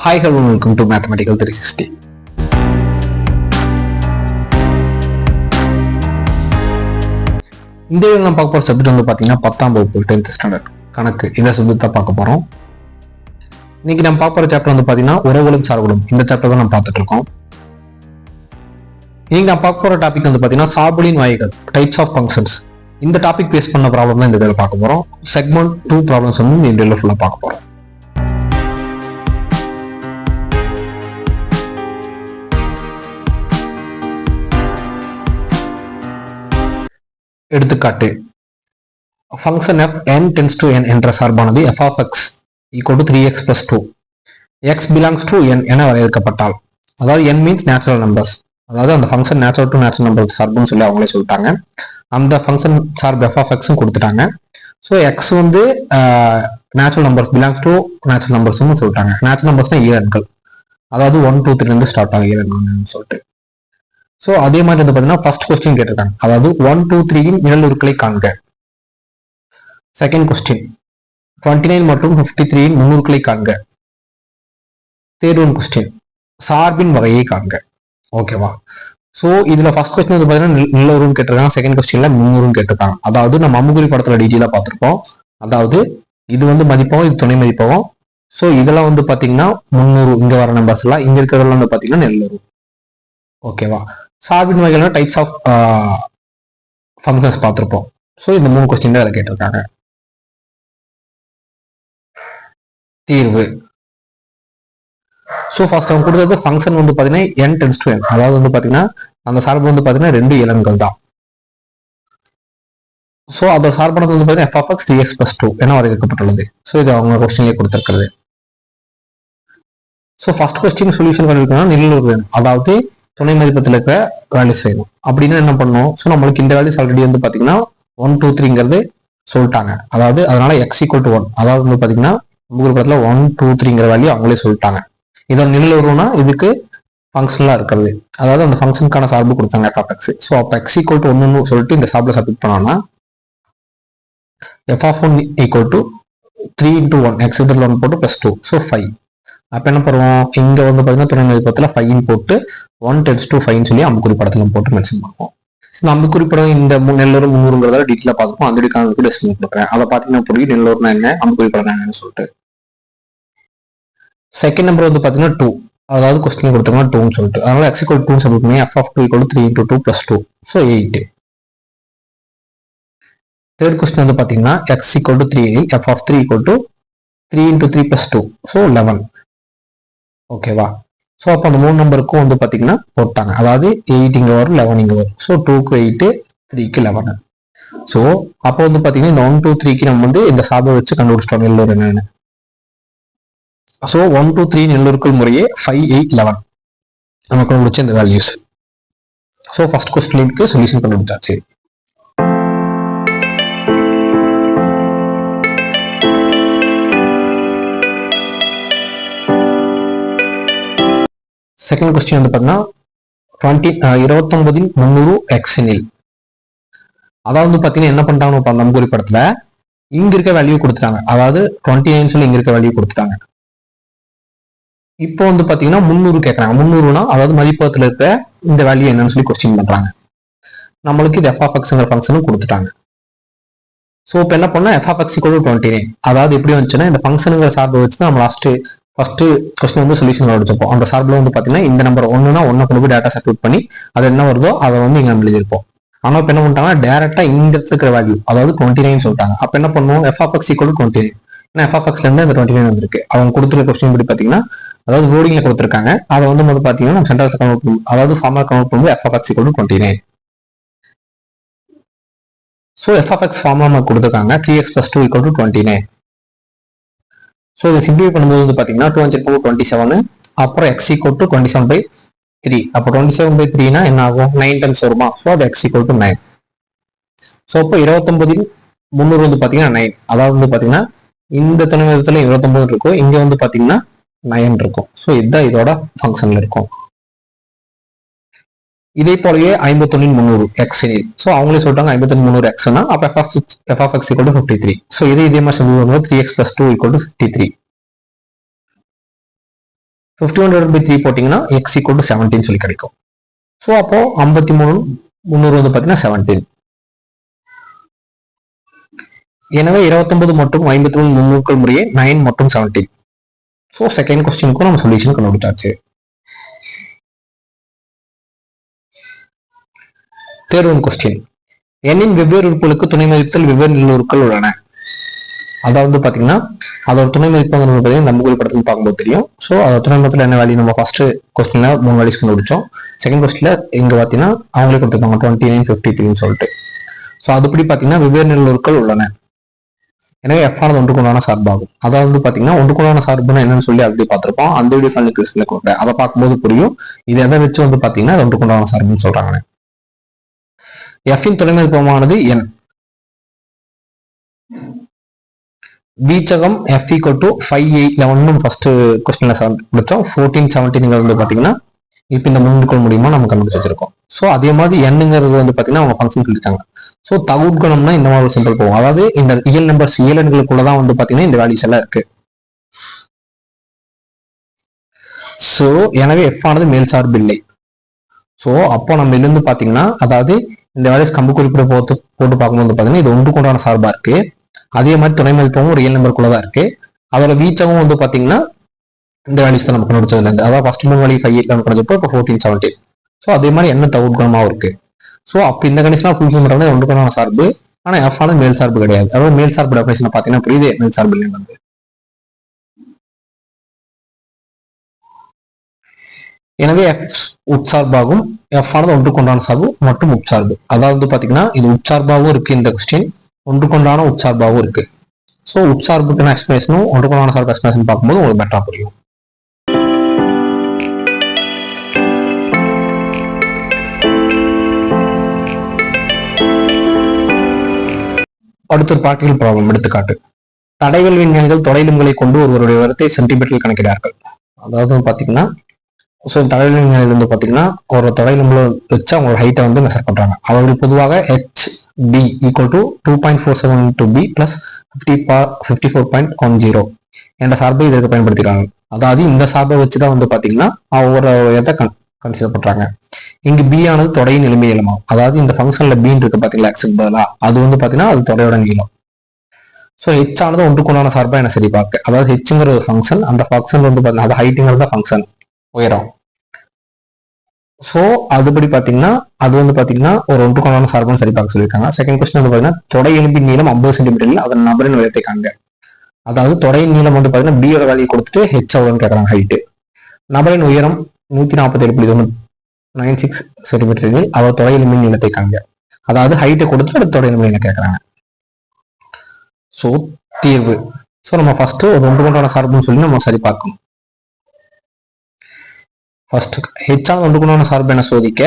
Hi, hello, welcome to Mathematical 360. இந்த video நம்ம பார்க்க போகிற சப்ஜெக்ட் வந்து பார்த்தீங்கன்னா 10ஆம் வகுப்பு 10th ஸ்டாண்டர்ட் கணக்கு. இதை சப்ஜெக்ட் தான் பார்க்க போகிறோம். இன்னைக்கு நம்ம பார்க்க போகிற சாப்டர் வந்து பார்த்தீங்கன்னா உறவுகளும் சார்புகளும். இந்த சாப்டர் தான் நம்ம பார்த்துட்டு இருக்கோம். இன்னைக்கு நான் பார்க்க போகிற டாபிக் வந்து பார்த்தீங்கன்னா சார்புகளின் வகைகள், டைப்ஸ் ஆஃப் ஃபங்க்ஷன்ஸ். இந்த டாபிக் பேஸ் பண்ண ப்ராப்ளம் தான் இந்த வீடியோவில் பார்க்க போகிறோம். செக்மெண்ட் 2 ப்ராப்ளம்ஸ் வந்து இந்த வீடியோவில் ஃபுல்லாக பார்க்க போகிறோம். எடுத்துக்காட்டு, function f n tends to n என்ற சார்பானது f of x equal to 3x plus 2 x belongs to n என வரையறுக்கப்பட்டால், அதாவது n means natural numbers, அதாவது அந்த function natural to natural number சார்புன்னு சொல்லி அவங்களே சொல்லிட்டாங்க. அந்த ஃபங்க்ஷன் சார்பு f of x கொடுத்துட்டாங்க. ஸோ x வந்து natural numbers belongs to natural நம்பர்ஸ்னு சொல்லிட்டாங்க. நேச்சுரல் நம்பர்ஸ்னா ஈரெண்கள், அதாவது 1 2 3 இருந்து ஸ்டார்ட் ஆகும் ஈரெண்கள்னு சொல்லிட்டு. ஸோ அதே மாதிரி வந்து பார்த்தீங்கன்னா ஃபர்ஸ்ட் கொஸ்டின் கேட்டிருக்காங்க, அதாவது 1 2 3 நிழலுருக்களை காண்க. செகண்ட் கொஸ்டின் 29 மற்றும் 53 முன்னூறுக்களை காண்க. தேர்ட் ஒன் கொஸ்டின் சார்பின் வகையை காண்க. ஓகேவா? ஸோ இதுல ஃபர்ஸ்ட் கொஸ்டின் வந்து பார்த்தீங்கன்னா நிழலுருன்னு கேட்டிருக்காங்க. செகண்ட் கொஸ்டின்ல முன்னூறுன்னு கேட்டிருக்காங்க. அதாவது நம்ம அம்புக்குறி படத்துல டீட்டெயிலாக பார்த்துருப்போம். அதாவது இது வந்து மதிப்பாகும், இது துணை மதிப்பாகும். ஸோ இதெல்லாம் வந்து பார்த்தீங்கன்னா 300 இங்க வர நம்பர்ஸ் எல்லாம், இங்க இருக்கிறதெல்லாம் வந்து பார்த்தீங்கன்னா நிழலுரு. ஓகேவா? சார்பின் வகைகள் டைப்ஸ் ஆஃப் ஃபங்க்ஷன்ஸ் பார்த்துருப்போம். ஸோ இந்த 3 கொஸ்டின் தான் கேட்டிருக்காங்க. தீர்வு. ஸோ ஃபர்ஸ்ட் அவங்க கொடுத்தது ஃபங்க்ஷன் வந்து பார்த்தீங்கன்னா n tends to n, அதாவது வந்து பார்த்தீங்கன்னா அந்த சார்பு வந்து பார்த்தீங்கன்னா 2 இலன்கள் தான். ஸோ அதோட சார்பானது வந்து பார்த்தீங்கன்னா f of x 3x plus 2 என வரையறுக்கப்பட்டுள்ளது. ஸோ இது அவங்க கொஸ்டின்லேயே கொடுத்துருக்கிறது. ஸோ ஃபர்ஸ்ட் கொஸ்டின் சொல்யூஷன் பண்ணிருக்கோம்னா நிழலுரு வேணும், அதாவது துணை மதிப்பத்தில் இருக்கிற வேல்யூஸ் வேணும். அப்படின்னா என்ன பண்ணணும்? ஸோ நம்மளுக்கு இந்த வேல்யூஸ் ஆல்ரெடி வந்து பார்த்தீங்கன்னா 1 2 3ங்கிறது சொல்லிட்டாங்க. அதாவது அதனால x equal to 1, அதாவது வந்து பார்த்தீங்கன்னா முகூர் படத்தில் 1 2 3ங்கிற வேல்யூ அவங்களே சொல்லிட்டாங்க. இதோட நிழலுருனா இதுக்கு ஃபங்க்ஷனலாக இருக்கிறது, அதாவது அந்த ஃபங்க்ஷனுக்கான சார்பு கொடுத்தாங்க f of x. ஸோ அப்போ x equal to 1ன்னு சொல்லிட்டு இந்த சார்பில் சப்மிட் பண்ணோம்னா f of 1 equal to 3 into 1 x இடத்துல 1 போட்டு plus 2, ஸோ 5. அப்போ என்ன பண்ணுவோம்? இங்கே வந்து பார்த்தீங்கன்னா துணை மதிப்பத்தில் 5 போட்டு 1 tends to 5 சொல்லி அம்புக்குறி படத்தில் போட்டு மென்ஷன் பண்ணுவோம். இந்த அம்புக்குறி படம் இந்த நிழலுரு முன்னூறுங்கிறத டீட்டெயிலாக பார்த்துப்போம். அந்த வீடியோ கூட எக்ஸ்பிளைன் கொடுக்குறேன். அதை பார்த்தீங்கன்னா புரியும் நிழலுருனா என்ன, அம்புக்குறி படம் என்னன்னு சொல்லிட்டு. செகண்ட் நம்பர் வந்து பார்த்தீங்கன்னா 2, அதாவது கொஸ்டின் கொடுத்தாங்கன்னா 2ன்னு சொல்லிட்டு, அதனால x equal to 2 சப்மிட் பண்ணி f of 2 equal to 3 into 2 plus 2, so 8. Third question வந்து பார்த்தீங்கன்னா x equal to 3, f of 3 equal to 3 into 3 plus 2, so 11. ஓகேவா? ஸோ அப்போ அந்த 3 நம்பருக்கும் வந்து பார்த்தீங்கன்னா போட்டாங்க, அதாவது 8 இங்கே வரும், 11 இங்கே வரும். ஸோ 2க்கு 8, 3க்கு 11. ஸோ அப்போ வந்து பார்த்தீங்கன்னா இந்த 1 2 3க்கு நம்ம வந்து இந்த சார்பை வச்சு கண்டுபிடிச்சிட்டோம் நிழலுரு என்னன்னு. ஸோ 1 2 3 நிழலுருக்கள் முறையே 5 8 11 நமக்கு கண்டுபிடிச்ச இந்த வேல்யூஸ். ஸோ ஃபர்ஸ்ட் கொஸ்டினுக்கு சொல்யூஷன் கண்டுபிடிச்சாச்சு. செகண்ட் கொஸ்டின் வந்து பார்த்தீங்கன்னா 29 300 x எனில், அதாவது வந்து பார்த்தீங்கன்னா என்ன பண்ணிட்டாங்க நம்புகுறி படத்துல இங்க இருக்க வேல்யூ கொடுத்துட்டாங்க, அதாவது 29 சொல்லி இங்க இருக்க வேல்யூ கொடுத்துட்டாங்க. இப்போ வந்து பார்த்தீங்கன்னா 300 கேட்கறாங்க. 300னா அதாவது மதிப்பகத்தில் இருக்க இந்த வேல்யூ என்னன்னு சொல்லி கொஸ்டின் பண்றாங்க. நம்மளுக்கு இது f of xங்கிற ஃபங்க்ஷனும் கொடுத்துட்டாங்க. ஸோ இப்போ என்ன பண்ணா f of x equal to 29, அதாவது எப்படி வந்துச்சுன்னா இந்த ஃபங்க்ஷனுங்கிற சார்பை வச்சு நம்ம ஃபர்ஸ்ட் கொஸ்டின் வந்து சொல்யூஷன் கண்டுபிடிச்சிருப்போம். அந்த சார்பில் வந்து பார்த்தீங்கன்னா இந்த நம்பர் 1னா 1 கொண்டு போய் டேட்டா சப்மிட் பண்ணி அது என்ன வருதோ அதை வந்து இங்கே எழுதியிருப்போம். ஆனால் இப்போ என்ன பண்ணிட்டாங்கன்னா டேரக்டா இந்த இருக்கிற வேல்யூ, அதாவது 29 சொல்லிட்டாங்க. அப்போ என்ன பண்ணுவோம்? f of x equal to 29, ஏன்னா f of xல இருந்து இந்த 29 வந்திருக்கு. அவங்க கொடுத்துருக்க கொஸ்டின் படி பார்த்தீங்கன்னா அதாவது ரோடிங்ல கொடுத்துருக்காங்க, அதை வந்து பார்த்தீங்கன்னா நம்ம சென்டர் கன்வெர்ட் பண்ணுவோம், அதாவது ஃபார்முலா கன்வெர்ட் பண்ணும்போது f of x equal to 29. So f of x formula நமக்கு கொடுத்துருக்காங்க 3x plus 2 equal to 29. So இதை சிம்பிளை பண்ணும்போது வந்து பார்த்தீங்கன்னா 2 27, அப்புறம் x equal to 27/3. அப்போ 27/3னா என்ன ஆகும்? 9 டைம்ஸ் வருமா? ஸோ அது x equal to 9. ஸோ இப்போ 29 300 வந்து பார்த்தீங்கன்னா 9, அதாவது வந்து பார்த்தீங்கன்னா இந்த துணை மதிப்பத்தில் 29 இருக்கும், இங்க வந்து பார்த்தீங்கன்னா 9 இருக்கும். ஸோ இதுதான் இதோட ஃபங்க்ஷன்ல இருக்கும். இதே போலயே 51 300 x எனில், ஸோ அவங்களே சொல்லிட்டாங்க 51 300 xனா அப்போ f of x equal to 53. So இதே மாதிரி சிம்பிள் பண்ணும்போது 3x plus 2 equal to 53. 51/3 போட்டிங்கன்னா எக்ஸ் ஈக்குவல் டு 17 சொல்லி கிடைக்கும். ஸோ அப்போ 53 300 வந்து பார்த்தீங்கன்னா 17. எனவே 29 மற்றும் 53 முன்னூட்கள் முறையே 9 மற்றும் 17. ஸோ செகண்ட் கொஸ்டினுக்கும் நம்ம சொல்யூஷன் கண்டுபிடிச்சாச்சு. தேர்ட் ஒன் கொஸ்டின், எண்ணின் வெவ்வேறு உறுப்புகளுக்கு துணை மதிப்பில் வெவ்வேறு நிலவுறுக்கள் உள்ளன. அதாவது பாத்தீங்கன்னா அதோட துணை மதிப்பு இந்த முகல் படத்தில் பார்க்கும்போது தெரியும். ஸோ அதோட துணை மதிப்பில் என்ன வேல்யூ நம்ம ஃபர்ஸ்ட் கொஸ்டின்ல 3 வேல்யூஸ் கண்டுபிடிச்சோம். செகண்ட் கொஸ்டின்ல இங்க பாத்தீங்கன்னா அவங்களே கொடுத்துருப்பாங்க 29, 53 சொல்லிட்டு. ஸோ அதுபடி பாத்தீங்கன்னா வெவ்வேறு நிலவுறுக்கள் உள்ளன. எனவே எஃப் ஆனது ஒன்றுக்குண்டான சார்பாகும். அதாவது பாத்தீங்கன்னா ஒன்றுக்குண்டான சார்புன்னு என்னன்னு சொல்லி அப்படி பார்த்திருப்போம். அந்த வீடியோ கண்டிப்பாக கொடுக்குறேன். அதை பார்க்கும்போது புரியும். இது எதை வச்சு வந்து பாத்தீங்கன்னா அது ஒன்றுக்குண்டான சார்புன்னு சொல்றாங்க. எஃபின் துணை மதிப்பமானது n. வீச்சகம் f equal to 5, 8, 11 first கொஸ்டின்ல முடிச்சோம். 14, 17 வந்து பாத்தீங்கன்னா இப்ப இந்த முன்னுக்குள் மூலியமா நம்ம கண்டுபிடிச்சு வச்சிருக்கோம். ஸோ அதே மாதிரி என்னங்கிறது வந்து பாத்தீங்கன்னா அவங்க ஃபங்க்ஷன் சொல்லிட்டாங்க. ஸோ தகுட்குணம்னா இந்த மாதிரி சிம்பிள் போகும். அதாவது இந்த ரியல் நம்பர்ஸ் இயலெண்களுக்குள்ளதான் வந்து பாத்தீங்கன்னா இந்த வேல்யூஸ் எல்லாம் இருக்கு. ஸோ எனவே எஃப் ஆனது மேல் சார்பு இல்லை. ஸோ அப்போ நம்ம இருந்து பாத்தீங்கன்னா அதாவது இந்த வேல்யூஸ் கம்பு குறிப்பிட போட்டு பார்க்கும்போது பாத்தீங்கன்னா இது ஒன்றுக்குண்டான சார்பா இருக்கு. அதே மாதிரி துணை மதிப்பும் ரியல் நம்பருக்குள்ளதான் இருக்கு. அதோட வீச்சகம் வந்து பாத்தீங்கன்னா இந்த வேல்யூஸ் தான் நம்ம கண்டுபிடிச்சதுல இருந்து, அதாவது ஃபர்ஸ்ட் 3 வேல்யூ 5, 8 கிடைச்சப்போ இப்போ 14, 17. ஸோ அதே மாதிரி என்ன தகுட்குணமாவும் இருக்கு. ஸோ அப்போ இந்த கண்டிஷனா ஃபுல்ஃபில் பண்றது ஒன்றுக்குண்டான சார்பு. ஆனா எஃப் ஆனது மேல் சார்பு கிடையாது. அதாவது மேல் சார்பு டெஃபினிஷன் பாத்தீங்கன்னா புரியுது, மேல் சார்பு இல்லை வந்து. எனவே எஃப் உட்சார்பாகும். எஃப் ஆனது ஒன்றுக்குண்டான சார்பு மற்றும் உட்சார்பு. அதாவது பாத்தீங்கன்னா இது உட்சார்பாகவும் இருக்கு இந்த கொஸ்டின், ஒன்றுக்குண்டான உட்சார்பாகவும் இருக்கு. ஸோ உட்சார்புக்கான எக்ஸ்பிளேஷனும் ஒன்றுக்குண்டான சார்பு எக்ஸ்பிளேஷன் பார்க்கும்போது உங்களுக்கு பெட்டரா புரியும். அடுத்த ஒரு பார்ட்டிகல் ப்ராப்ளம் எடுத்துக்காட்டு. தடைகள் விஞ்ஞானிகள் தொடைலும்களை கொண்டு ஒருவருடைய உயரத்தை சென்டிமீட்டரில் கணக்கிடார்கள். அதாவது பாத்தீங்கன்னா ஸோ தடைகள் விஞ்ஞானிகள் வந்து பாத்தீங்கன்னா ஒரு தொடைலும்புல வச்சு அவங்களோட ஹைட்டை வந்து மெஷர் பண்றாங்க. அவர்கள் பொதுவாக HB equal to 2.47 B plus 54.10 என்ற சார்பை இதற்கு பயன்படுத்திக்கிறாங்க. அதாவது இந்த சார்பை வச்சுதான் வந்து பாத்தீங்கன்னா ஒவ்வொரு உயரத்தை கன்சிடர் பண்றாங்க. இங்கு பி ஆனது தொடையின் எளிமை நீளமாகும். அதாவது இந்த ஃபங்க்ஷன்ல பீன் இருக்கு பாத்தீங்களா, எக்ஸுக்கு பதிலா அது வந்து பாத்தீங்கன்னா அது தொடையோட நீளம். ஸோ ஹெச் ஆனது ஒன்றுக்குண்டான சார்பா என்ன சரி பார்க்க, அதாவது ஹெச்ங்கிற ஒரு ஃபங்க்ஷன், அந்த ஃபங்க்ஷன் வந்து பாத்தீங்கன்னா அது ஹைட்டுங்கிறது ஃபங்க்ஷன் உயரம். ஸோ அதுபடி பாத்தீங்கன்னா அது வந்து பாத்தீங்கன்னா ஒரு ஒன்றுக்குண்டான சார்புன்னு சரி பார்க்க சொல்லியிருக்காங்க. செகண்ட் கொஸ்டின் வந்து பாத்தீங்கன்னா தொடை எலும்பின் நீளம் 50 சென்டிமீட்டரில் அதன் நபரின் உயரத்தை காண்க. அதாவது தொடையின் நீளம் வந்து பாத்தீங்கன்னா பியோட வேல்யூ கொடுத்துட்டு ஹெச் அவ்வளோன்னு கேட்கறாங்க ஹைட்டு. நபரின் உயரம் 147.96 சென்டிமீட்டரில் அவர் தொடை எலும்பின் நீளத்தை காண்க. அதாவது ஹைட்டை கொடுத்துட்டு அடுத்த தொடை எலும்பின் கேட்கறாங்க. ஸோ தீர்வு. ஸோ நம்ம ஃபர்ஸ்ட் ஒரு ஒன்றுக்குண்டான சார்புன்னு சொல்லி நம்ம சரி பார்க்கணும். ஃபர்ஸ்ட் ஹெச் ஆனது ஒன்றுக்குண்டான சார்பு என சோதிக்க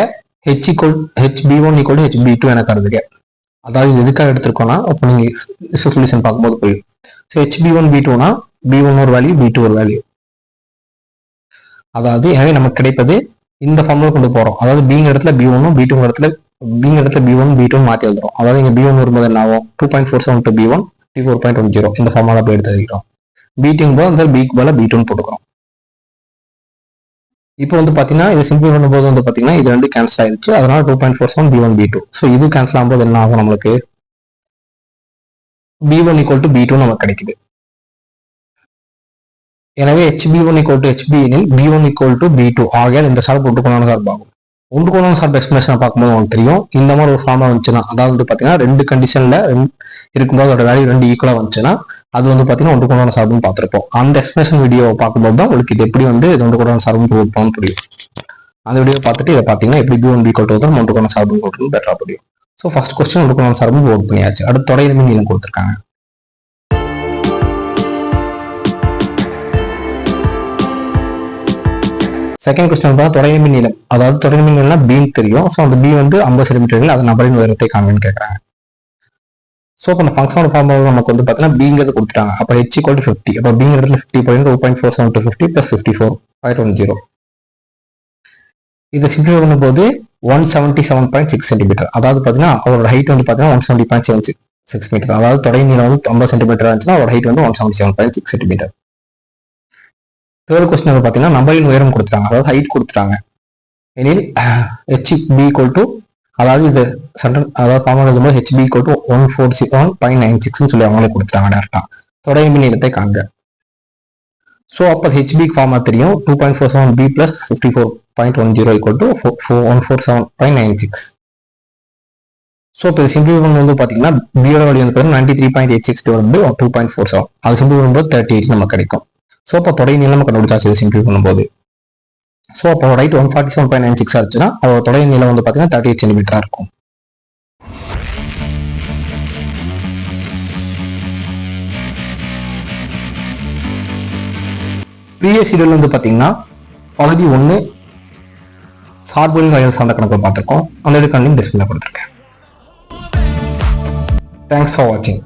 HB1 ஈக்குவல் HB2 என கருதுக. அதாவது இது எதுக்காக எடுத்திருக்கோம்னா அப்போ நீங்க சொல்யூஷன் பார்க்கும்போது புரியும். ஸோ HB1 B2னா B1 ஒரு வேல்யூ B2 ஒரு வேல்யூ. அதாவது எனவே நமக்கு கிடைப்பது இந்த ஃபார்முலா கொண்டு போறோம். அதாவது பிங்கிற இடத்துல B1 B2 இடத்துல B1 B2 மாத்தி எழுதுறோம். அதாவது இங்க B1 வரும்போது என்ன ஆகும், 2.47 B1 54.10 இந்த ஃபார்முலா போய் எடுத்து எழுதிக்கிறோம். B2 போது அந்த பிக்கு பதிலா B2 போட்டுக்கிறோம். இப்போ வந்து பாத்தீங்கன்னா இது சிம்பிள் பண்ணும்போது வந்து பாத்தீங்கன்னா இது ரெண்டு கேன்சல் ஆயிடுச்சு. அதனால 2.47 B1 B2. ஸோ இது கேன்சல் ஆகும்போது என்ன ஆகும், நம்மளுக்கு B1 ஈக்குவல் டு B2 நமக்கு கிடைக்குது. எனவே HB1 ஈக்குவல் டு HB எனில் B1 ஈக்குவல் டு B2 ஆகையால் இந்த சார்பு ஒன்றுக்குண்டான சார்பாகும். ஒன்றுக்குண்டான சார்பு எக்ஸ்பிரஷனை பார்க்கும்போது உங்களுக்கு தெரியும். இந்த மாதிரி ஒரு ஃபார்முலா வந்துச்சுன்னா, அதாவது வந்து பாத்தீங்கன்னா ரெண்டு கண்டிஷன்ல இருக்கும்போது அதோட வேல்யூ ரெண்டு ஈக்குவலா வந்துச்சுன்னா அது வந்து பாத்தீங்கன்னா ஒன்றுக்குண்டான சார்புன்னு பார்த்திருப்போம். அந்த எக்ஸ்பிரஷன் வீடியோ பார்க்கும்போது தான் உங்களுக்கு இது எப்படி வந்து இது ஒன்றுக்குண்டான சார்புன்னு போட்டுன்னு புரியும். அந்த வீடியோ பார்த்துட்டு இதை பார்த்தீங்கன்னா எப்படி B1 B ஈக்குவல் டு ஒன்றுக்குண்டான சார்புன்னு போட்டு பெட்டரா புரியும். ஸோ ஃபர்ஸ்ட் கொஸ்டின் ஒன்றுக்குண்டான சார்பு போட் பண்ணியாச்சு. அடுத்து தொடை எலும்பின் நீளம் கொடுத்துருக்காங்க. செகண்ட் கொஸ்டின் பார்த்தா தொடை எலும்பின் நீளம், அதாவது தொடை எலும்பின் நீளம்னா பீன் தெரியும். ஸோ அந்த பி வந்து 50 சென்டிமீட்டர்கள் அது நபரின் உயரத்தை காண்பேன்னு கேட்கறாங்க. ஸோ இப்போ இந்த ஃபங்க்ஷனோட ஃபார்முலா நமக்கு வந்து பார்த்தீங்கன்னா பிங்கிறது கொடுத்துட்டாங்க. அப்போ H ஈக்குவல் டு 50. அப்போ பிங்கிற இடத்துல 50.2.47 to 50 plus 54.10. இதை சிம்பிளை பண்ணும்போது 177.6 சென்டிமீட்டர். அதாவது பார்த்தீங்கன்னா அவரோட ஹைட் வந்து பார்த்தீங்கன்னா 170.76 மீட்டர். அதாவது தொடை நீளம் வந்து 50 சென்டிமீட்டர் இருந்துச்சுன்னா அவரோட ஹைட் வந்து 177.6 சென்டிமீட்டர். தேர்ட் கொஸ்டின் வந்து பார்த்தீங்கன்னா நம்பரின் உயரம் கொடுத்துட்டாங்க, அதாவது ஹைட் கொடுத்துட்டாங்க. எனில் HB ஈக்குவல் டு, அதாவது இது சென்ட்ரல், அதாவது காமன் எழுதும்போது HB ஈக்குவல் டு 147.96 சொல்லி அவங்களே கொடுத்துட்டாங்க டேரக்டா. தொடை மின் நீளத்தை காண்க. ஸோ அப்போ HB ஃபார்மா தெரியும், 2.47B plus 54.10 equal to 147.96. So இப்போ சிம்பிள் வந்து பார்த்தீங்கன்னா பியோட வேல்யூ வந்து பார்த்தீங்கன்னா 93.86 டிவைட் பை 2.47, அது சிம்பிள் பண்ணும்போது 38 நமக்கு கிடைக்கும். ஸோ அப்போ தொடை நீளம் நம்ம கண்டுபிடிச்சாச்சு சிம்பிள் பண்ணும்போது. ஸோ அப்போ ரைட் 147.96 ஆச்சுன்னா அதோட தொடை நீளம் வந்து பார்த்தீங்கன்னா 38 சென்டிமீட்டரா இருக்கும். ப்ரீவியஸ் வீடியோல வந்து பார்த்தீங்கன்னா பகுதி 1 சார்புகளின் வகைகள் சார்ந்த கணக்கு பார்த்துருக்கோம். அந்த லிங்க் டிஸ்பிளேல கொடுத்துருக்கேன். தேங்க்ஸ் ஃபார் வாட்சிங்.